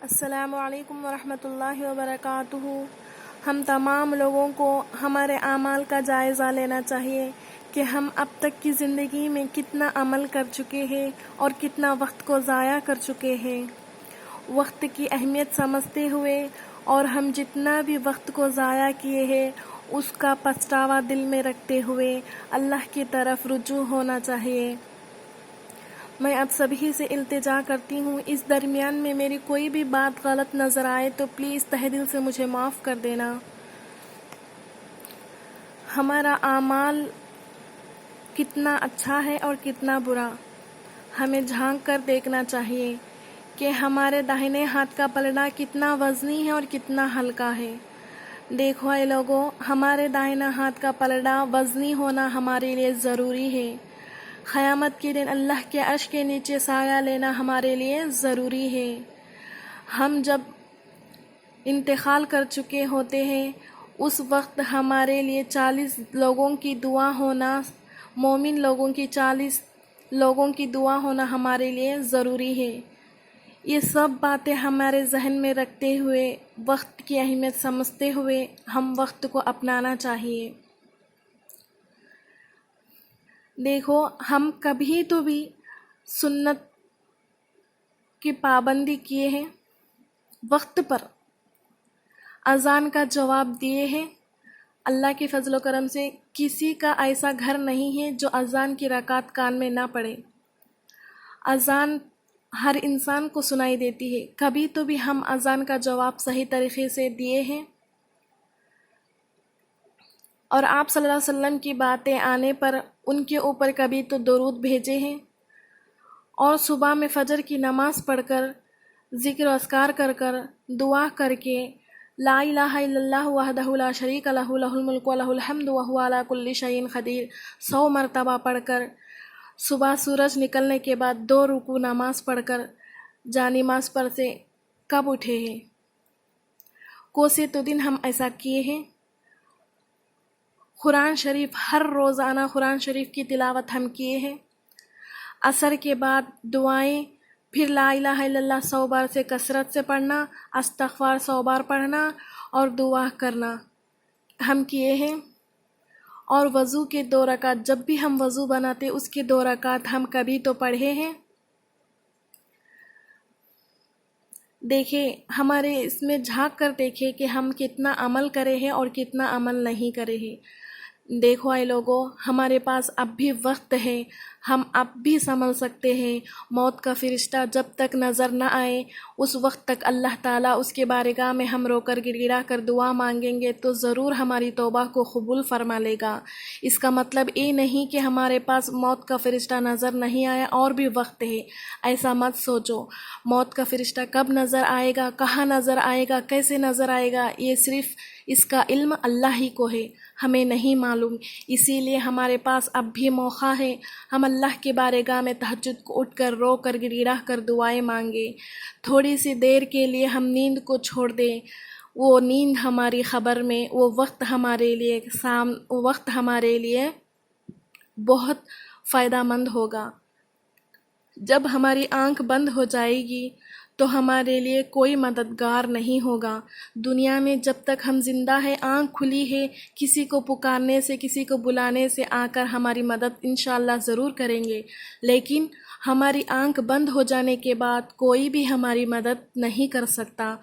السلام علیکم ورحمۃ اللہ وبرکاتہ۔ ہم تمام لوگوں کو ہمارے اعمال کا جائزہ لینا چاہیے کہ ہم اب تک کی زندگی میں کتنا عمل کر چکے ہیں اور کتنا وقت کو ضائع کر چکے ہیں۔ وقت کی اہمیت سمجھتے ہوئے اور ہم جتنا بھی وقت کو ضائع کیے ہیں اس کا پچھتاوا دل میں رکھتے ہوئے اللہ کی طرف رجوع ہونا چاہیے۔ میں اب سبھی سے التجا کرتی ہوں، اس درمیان میں میری کوئی بھی بات غلط نظر آئے تو پلیز تہہ دل سے مجھے معاف کر دینا۔ ہمارا اعمال کتنا اچھا ہے اور کتنا برا، ہمیں جھانک کر دیکھنا چاہیے کہ ہمارے داہنے ہاتھ کا پلڑا کتنا وزنی ہے اور کتنا ہلکا ہے۔ دیکھو اے لوگوں، ہمارے داہنا ہاتھ کا پلڑا وزنی ہونا ہمارے لیے ضروری ہے۔ قیامت کے دن اللہ کے عرش کے نیچے سایہ لینا ہمارے لیے ضروری ہے۔ ہم جب انتقال کر چکے ہوتے ہیں اس وقت ہمارے لیے 40 لوگوں کی دعا ہونا، مومن لوگوں کی 40 لوگوں کی دعا ہونا ہمارے لیے ضروری ہے۔ یہ سب باتیں ہمارے ذہن میں رکھتے ہوئے، وقت کی اہمیت سمجھتے ہوئے ہم وقت کو اپنانا چاہیے۔ دیکھو، ہم کبھی تو بھی سنت کی پابندی کیے ہیں، وقت پر اذان کا جواب دیے ہیں۔ اللہ کے فضل و کرم سے کسی کا ایسا گھر نہیں ہے جو اذان کی رکعت کان میں نہ پڑے۔ اذان ہر انسان کو سنائی دیتی ہے، کبھی تو بھی ہم اذان کا جواب صحیح طریقے سے دیے ہیں۔ اور آپ صلی اللہ علیہ وسلم کی باتیں آنے پر ان کے اوپر کبھی تو درود بھیجے ہیں، اور صبح میں فجر کی نماز پڑھ کر، ذکر و اذکار کر کر، دعا کر کے، لا الہ الا اللہ وحدہ لا شریک لہ لہ الملک و لہ الحمد وہو علی کل شیء قدیر 100 مرتبہ پڑھ کر، صبح سورج نکلنے کے بعد 2 رکوع نماز پڑھ کر جانماز پر سے کب اٹھے ہیں؟ کوسے تو دن ہم ایسا کیے ہیں۔ قرآن شریف، ہر روزانہ قرآن شریف کی تلاوت ہم کیے ہیں۔ عصر کے بعد دعائیں، پھر لا الہ الا اللہ 100 بار سے کثرت سے پڑھنا، استغفار 100 بار پڑھنا اور دعا کرنا ہم کیے ہیں۔ اور وضو کے 2 رکعت، جب بھی ہم وضو بناتے اس کے 2 رکعت ہم کبھی تو پڑھے ہیں۔ دیکھیں، ہمارے اس میں جھانک کر دیکھیں کہ ہم کتنا عمل کرے ہیں اور کتنا عمل نہیں کرے ہیں۔ دیکھو اے لوگوں، ہمارے پاس اب بھی وقت ہے، ہم اب بھی سنبھل سکتے ہیں۔ موت کا فرشتہ جب تک نظر نہ آئے اس وقت تک اللہ تعالیٰ اس کے بارگاہ میں ہم رو کر گڑ گڑا کر دعا مانگیں گے تو ضرور ہماری توبہ کو قبول فرما لے گا۔ اس کا مطلب یہ نہیں کہ ہمارے پاس موت کا فرشتہ نظر نہیں آیا اور بھی وقت ہے، ایسا مت سوچو۔ موت کا فرشتہ کب نظر آئے گا، کہاں نظر آئے گا، کیسے نظر آئے گا، یہ صرف اس کا علم اللہ ہی کو ہے، ہمیں نہیں معلوم۔ اسی لیے ہمارے پاس اب بھی موقع ہے، ہم اللہ کے بارگاہ میں تہجد کو اٹھ کر رو کر گڑ گڑا کر دعائیں مانگے۔ تھوڑی سی دیر کے لیے ہم نیند کو چھوڑ دیں، وہ نیند ہماری خبر میں، وہ وقت ہمارے لیے بہت فائدہ مند ہوگا۔ جب ہماری آنکھ بند ہو جائے گی تو ہمارے لیے کوئی مددگار نہیں ہوگا۔ دنیا میں جب تک ہم زندہ ہیں، آنکھ کھلی ہے، کسی کو پکارنے سے، کسی کو بلانے سے آ کر ہماری مدد انشاءاللہ ضرور کریں گے، لیکن ہماری آنکھ بند ہو جانے کے بعد کوئی بھی ہماری مدد نہیں کر سکتا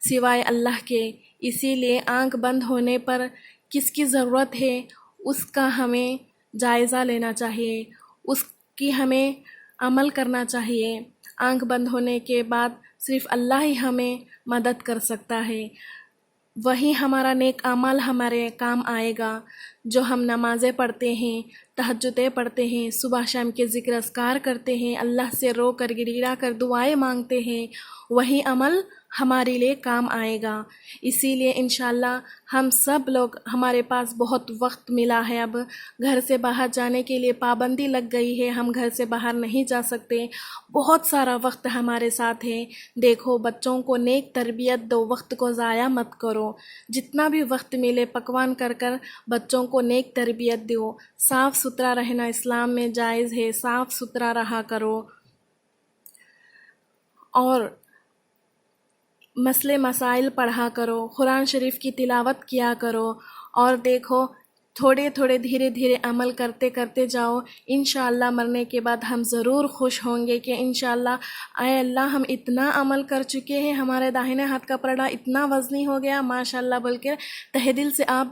سوائے اللہ کے۔ اسی لیے آنکھ بند ہونے پر کس کی ضرورت ہے اس کا ہمیں جائزہ لینا چاہیے، اس کی ہمیں عمل کرنا چاہیے۔ آنکھ بند ہونے کے بعد صرف اللہ ہی ہمیں مدد کر سکتا ہے، وہی ہمارا نیک اعمال ہمارے کام آئے گا۔ جو ہم نمازیں پڑھتے ہیں، تہجدیں پڑھتے ہیں، صبح شام کے ذکر اذکار کرتے ہیں، اللہ سے رو کر گڑ گڑا کر دعائیں مانگتے ہیں، وہی عمل ہمارے لیے کام آئے گا۔ اسی لیے انشاءاللہ ہم سب لوگ، ہمارے پاس بہت وقت ملا ہے، اب گھر سے باہر جانے کے لیے پابندی لگ گئی ہے، ہم گھر سے باہر نہیں جا سکتے، بہت سارا وقت ہمارے ساتھ ہے۔ دیکھو، بچوں کو نیک تربیت دو، وقت کو ضائع مت کرو، جتنا بھی وقت ملے پکوان کر کر بچوں کو نیک تربیت دو۔ صاف ستھرا رہنا اسلام میں جائز ہے، صاف ستھرا رہا کرو۔ اور مسئلے مسائل پڑھا کرو، قرآن شریف کی تلاوت کیا کرو، اور دیکھو تھوڑے تھوڑے دھیرے دھیرے عمل کرتے کرتے جاؤ۔ انشاءاللہ مرنے کے بعد ہم ضرور خوش ہوں گے کہ انشاءاللہ اے اللہ ہم اتنا عمل کر چکے ہیں، ہمارے داہنے ہاتھ کا پلڑا اتنا وزنی ہو گیا ماشاءاللہ، بول کے تہہ دل سے آپ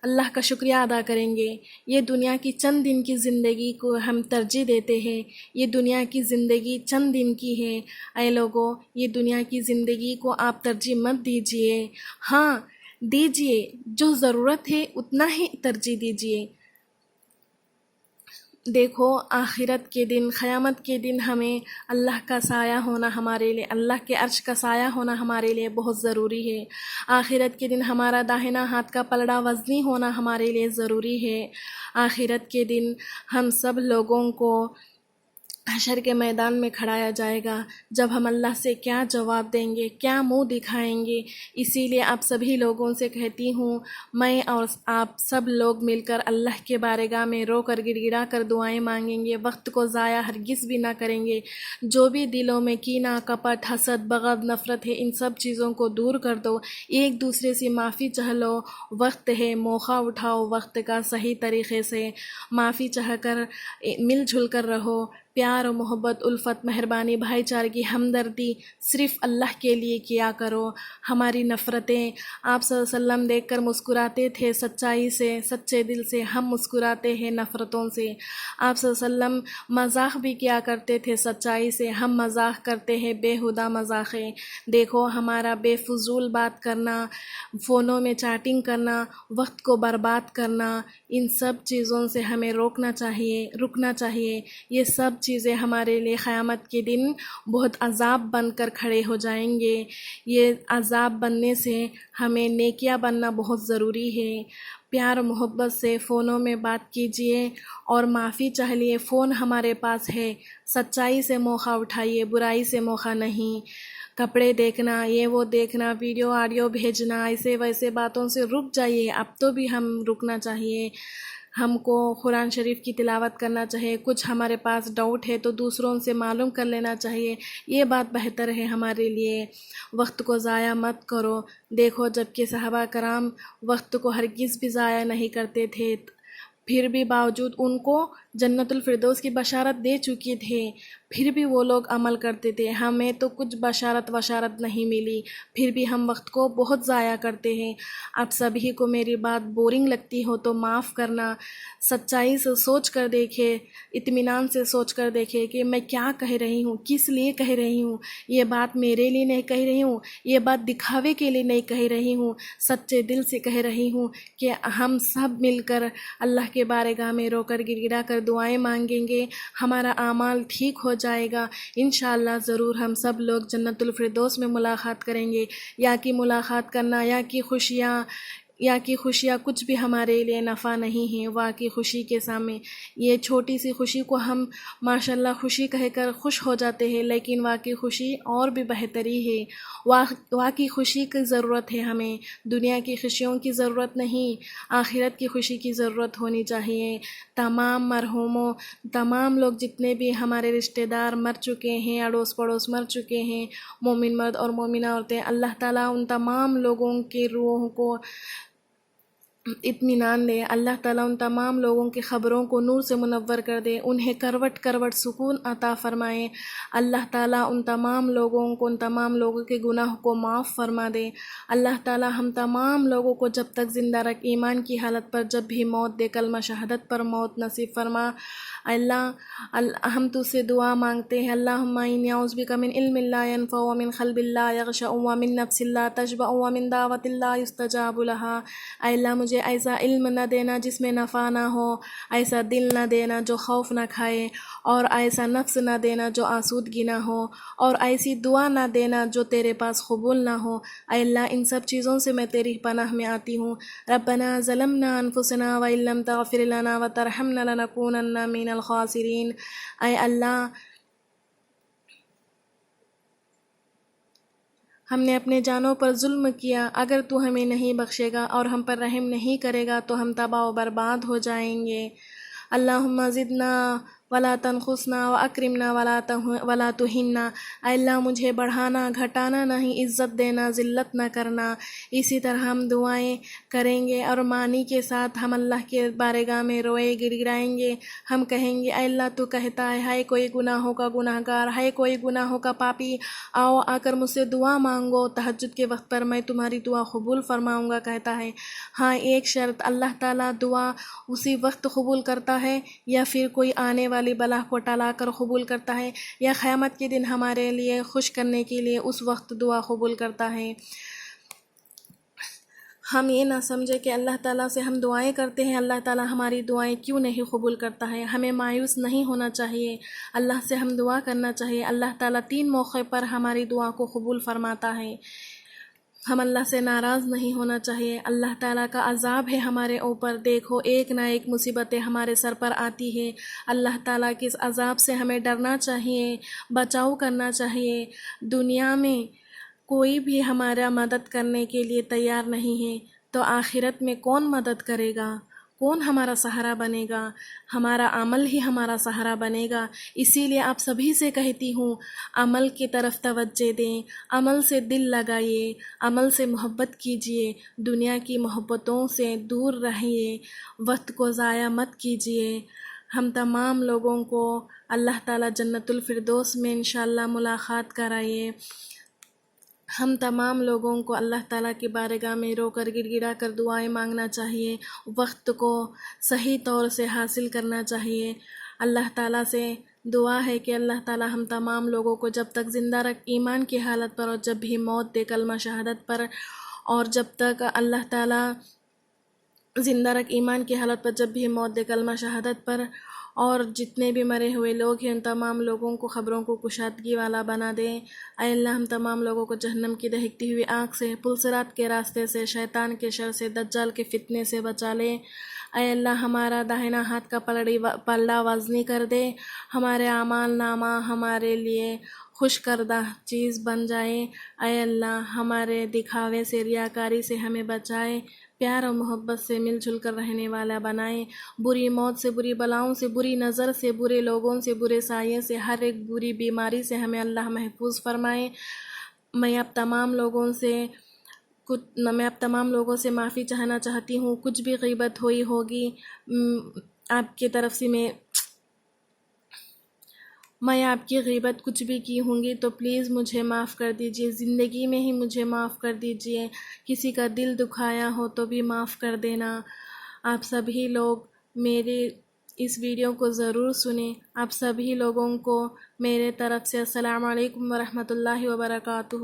اللہ کا شکریہ ادا کریں گے۔ یہ دنیا کی چند دن کی زندگی کو ہم ترجیح دیتے ہیں، یہ دنیا کی زندگی چند دن کی ہے۔ اے لوگوں، یہ دنیا کی زندگی کو آپ ترجیح مت دیجئے، ہاں دیجئے، جو ضرورت ہے اتنا ہی ترجیح دیجئے۔ دیکھو آخرت کے دن، قیامت کے دن ہمیں اللہ کا سایہ ہونا، ہمارے لیے اللہ کے عرش کا سایہ ہونا ہمارے لیے بہت ضروری ہے۔ آخرت کے دن ہمارا داہنا ہاتھ کا پلڑا وزنی ہونا ہمارے لیے ضروری ہے۔ آخرت کے دن ہم سب لوگوں کو حشر کے میدان میں کھڑایا جائے گا، جب ہم اللہ سے کیا جواب دیں گے، کیا منہ دکھائیں گے۔ اسی لیے آپ سبھی لوگوں سے کہتی ہوں، میں اور آپ سب لوگ مل کر اللہ کے بارگاہ میں رو کر گڑ گڑا کر دعائیں مانگیں گے، وقت کو ضائع ہرگز بھی نہ کریں گے۔ جو بھی دلوں میں کینہ، کپٹ، حسد، بغض، نفرت ہے، ان سب چیزوں کو دور کر دو، ایک دوسرے سے معافی چاہ لو۔ وقت ہے، موقع اٹھاؤ، وقت کا صحیح طریقے سے معافی چاہ کر مل جل کر رہو۔ پیار و محبت، الفت، مہربانی، بھائی چارگی، ہمدردی صرف اللہ کے لیے کیا کرو۔ ہماری نفرتیں آپ صلی اللہ علیہ وسلم دیکھ کر مسکراتے تھے، سچائی سے، سچے دل سے ہم مسکراتے ہیں نفرتوں سے۔ آپ صلی اللہ علیہ وسلم مذاق بھی کیا کرتے تھے سچائی سے، ہم مذاق کرتے ہیں بےہودہ مذاقیں۔ دیکھو ہمارا بے فضول بات کرنا، فونوں میں چیٹنگ کرنا، وقت کو برباد کرنا، ان سب چیزوں سے ہمیں رکنا چاہیے۔ یہ سب چیزیں ہمارے لیے قیامت کے دن بہت عذاب بن کر کھڑے ہو جائیں گے۔ یہ عذاب بننے سے ہمیں نیکیاں بننا بہت ضروری ہے۔ پیار و محبت سے فونوں میں بات کیجئے اور معافی چاہ لیے، فون ہمارے پاس ہے، سچائی سے موقع اٹھائیے، برائی سے موقع نہیں۔ کپڑے دیکھنا، یہ وہ دیکھنا، ویڈیو آڈیو بھیجنا، ایسے ویسے باتوں سے رک جائیے۔ اب تو بھی ہم رکنا چاہیے، ہم کو قرآن شریف کی تلاوت کرنا چاہیے، کچھ ہمارے پاس ڈاؤٹ ہے تو دوسروں سے معلوم کر لینا چاہیے، یہ بات بہتر ہے ہمارے لیے۔ وقت کو ضائع مت کرو۔ دیکھو جب کہ صحابہ کرام وقت کو ہرگز بھی ضائع نہیں کرتے تھے، پھر بھی باوجود ان کو جنت الفردوس کی بشارت دے چکی تھے، پھر بھی وہ لوگ عمل کرتے تھے۔ ہمیں تو کچھ بشارت نہیں ملی، پھر بھی ہم وقت کو بہت ضائع کرتے ہیں۔ آپ سبھی کو میری بات بورنگ لگتی ہو تو معاف کرنا، سچائی سے سوچ کر دیکھے، اطمینان سے سوچ کر دیکھے کہ میں کیا کہہ رہی ہوں، کس لیے کہہ رہی ہوں۔ یہ بات میرے لیے نہیں کہہ رہی ہوں، یہ بات دکھاوے کے لیے نہیں کہہ رہی ہوں، سچے دل سے کہہ رہی ہوں کہ ہم سب مل کر اللہ کے بارگاہ میں رو کر گڑ گڑا کر دعائیں مانگیں گے، ہمارا اعمال ٹھیک ہو جائے گا۔ انشاءاللہ ضرور ہم سب لوگ جنت الفردوس میں ملاقات کریں گے۔ یا کی ملاقات کرنا، یا کی خوشیاں کچھ بھی ہمارے لیے نفع نہیں ہیں۔ واقعی خوشی کے سامنے یہ چھوٹی سی خوشی کو ہم ماشاءاللہ خوشی کہہ کر خوش ہو جاتے ہیں، لیکن واقعی خوشی اور بھی بہتری ہے۔ واقعی خوشی کی ضرورت ہے ہمیں، دنیا کی خوشیوں کی ضرورت نہیں، آخرت کی خوشی کی ضرورت ہونی چاہیے۔ تمام مرحوموں، تمام لوگ جتنے بھی ہمارے رشتہ دار مر چکے ہیں، اڑوس پڑوس مر چکے ہیں، مومن مرد اور مومنہ عورتیں، اللہ تعالیٰ ان تمام لوگوں کے روحوں کو اطمینان دے، اللہ تعالیٰ ان تمام لوگوں کی خبروں کو نور سے منور کر دے، انہیں کروٹ کروٹ سکون عطا فرمائے۔ اللہ تعالیٰ ان تمام لوگوں کے گناہ کو معاف فرما دے۔ اللہ تعالیٰ ہم تمام لوگوں کو جب تک زندہ رکھ، ایمان کی حالت پر جب بھی موت دے، کلمہ شہادت پر موت نصیب فرما۔ اللہ ہم تجھ سے دعا مانگتے ہیں، اللہم انی اعوذ بک من علم لا ینفع ومن قلب لا یخشع ومن نفس لا تشبع ومن دعوت لا یستجاب لها۔ اے اللہ مجھے ایسا علم نہ دینا جس میں نفع نہ ہو، ایسا دل نہ دینا جو خوف نہ کھائے، اور ایسا نفس نہ دینا جو آسودگی نہ ہو، اور ایسی دعا نہ دینا جو تیرے پاس قبول نہ ہو۔ اے اللہ ان سب چیزوں سے میں تیری پناہ میں آتی ہوں۔ ربنا ظلمنا انفسنا وان لم تغفر لنا وترحمنا لنکونن من الخاسرین۔ اے اللہ ہم نے اپنے جانوں پر ظلم کیا، اگر تو ہمیں نہیں بخشے گا اور ہم پر رحم نہیں کرے گا تو ہم تباہ و برباد ہو جائیں گے۔ اللہم زدنا ولا تنقصنا واکرمنا ولا تہنا، اے اللہ مجھے بڑھانا گھٹانا نہیں، عزت دینا ذلت نہ کرنا۔ اسی طرح ہم دعائیں کریں گے اور معنی کے ساتھ ہم اللہ کے بارگاہ میں روئے گڑ گڑائیں گے۔ ہم کہیں گے اے اللہ تو کہتا ہے ہائے کوئی گناہوں کا گناہ گار، ہائے کوئی گناہوں کا پاپی، آؤ آ کر مجھ سے دعا مانگو، تہجد کے وقت پر میں تمہاری دعا قبول فرماؤں گا۔ کہتا ہے ہاں ایک شرط، اللہ تعالیٰ دعا اسی وقت قبول کرتا ہے یا پھر کوئی آنے والی بلا کو ٹلا کر قبول کرتا ہے، یا قیامت کے دن ہمارے لیے خوش کرنے کے لیے اس وقت دعا قبول کرتا ہے۔ ہم یہ نہ سمجھے کہ اللہ تعالیٰ سے ہم دعائیں کرتے ہیں، اللہ تعالیٰ ہماری دعائیں کیوں نہیں قبول کرتا ہے۔ ہمیں مایوس نہیں ہونا چاہیے، اللہ سے ہم دعا کرنا چاہیے۔ اللہ تعالیٰ 3 موقع پر ہماری دعا کو قبول فرماتا ہے۔ ہم اللہ سے ناراض نہیں ہونا چاہیے۔ اللہ تعالیٰ کا عذاب ہے ہمارے اوپر، دیکھو ایک نہ ایک مصیبتیں ہمارے سر پر آتی ہے۔ اللہ تعالیٰ کے اس عذاب سے ہمیں ڈرنا چاہیے، بچاؤ کرنا چاہیے۔ دنیا میں کوئی بھی ہمارا مدد کرنے کے لیے تیار نہیں ہے، تو آخرت میں کون مدد کرے گا؟ کون ہمارا سہارا بنے گا؟ ہمارا عمل ہی ہمارا سہارا بنے گا۔ اسی لیے آپ سبھی سے کہتی ہوں، عمل کی طرف توجہ دیں، عمل سے دل لگائیے، عمل سے محبت کیجیے، دنیا کی محبتوں سے دور رہیے، وقت کو ضائع مت کیجیے۔ ہم تمام لوگوں کو اللہ تعالیٰ جنت الفردوس میں انشاءاللہ ملاقات کرائے۔ ہم تمام لوگوں کو اللہ تعالیٰ کی بارگاہ میں رو کر گڑ گڑا کر دعائیں مانگنا چاہیے، وقت کو صحیح طور سے حاصل کرنا چاہیے۔ اللہ تعالیٰ سے دعا ہے کہ اللہ تعالیٰ ہم تمام لوگوں کو جب تک زندہ رکھ ایمان کی حالت پر، اور جب بھی موت دے کلمہ شہادت پر، اور جب تک اللہ تعالیٰ زندہ رکھ ایمان کی حالت پر، جب بھی موت دے کلمہ شہادت پر، اور جتنے بھی مرے ہوئے لوگ ہیں ان تمام لوگوں کو خبروں کو کشادگی والا بنا دے۔ اے اللہ ہم تمام لوگوں کو جہنم کی دہکتی ہوئی آگ سے، پلصراط کے راستے سے، شیطان کے شر سے، دجال کے فتنے سے بچا لے۔ اے اللہ ہمارا داہنا ہاتھ کا پلڑا وزنی کر دے، ہمارے اعمال نامہ ہمارے لیے خوش کردہ چیز بن جائے۔ اے اللہ ہمارے دکھاوے سے، ریاکاری سے ہمیں بچائے، پیار و محبت سے مل جل کر رہنے والا بنائے، بری موت سے، بری بلاؤں سے، بری نظر سے، برے لوگوں سے، برے سائے سے، ہر ایک بری بیماری سے ہمیں اللہ محفوظ فرمائے۔ میں اب تمام لوگوں سے معافی چاہنا چاہتی ہوں، کچھ بھی غیبت ہوئی ہوگی آپ کی طرف سے، میں آپ کی غیبت کچھ بھی کی ہوں گی تو پلیز مجھے معاف کر دیجئے، زندگی میں ہی مجھے معاف کر دیجئے، کسی کا دل دکھایا ہو تو بھی معاف کر دینا۔ آپ سبھی لوگ میرے اس ویڈیو کو ضرور سنیں۔ آپ سبھی لوگوں کو میرے طرف سے السلام علیکم ورحمۃ اللہ وبرکاتہ۔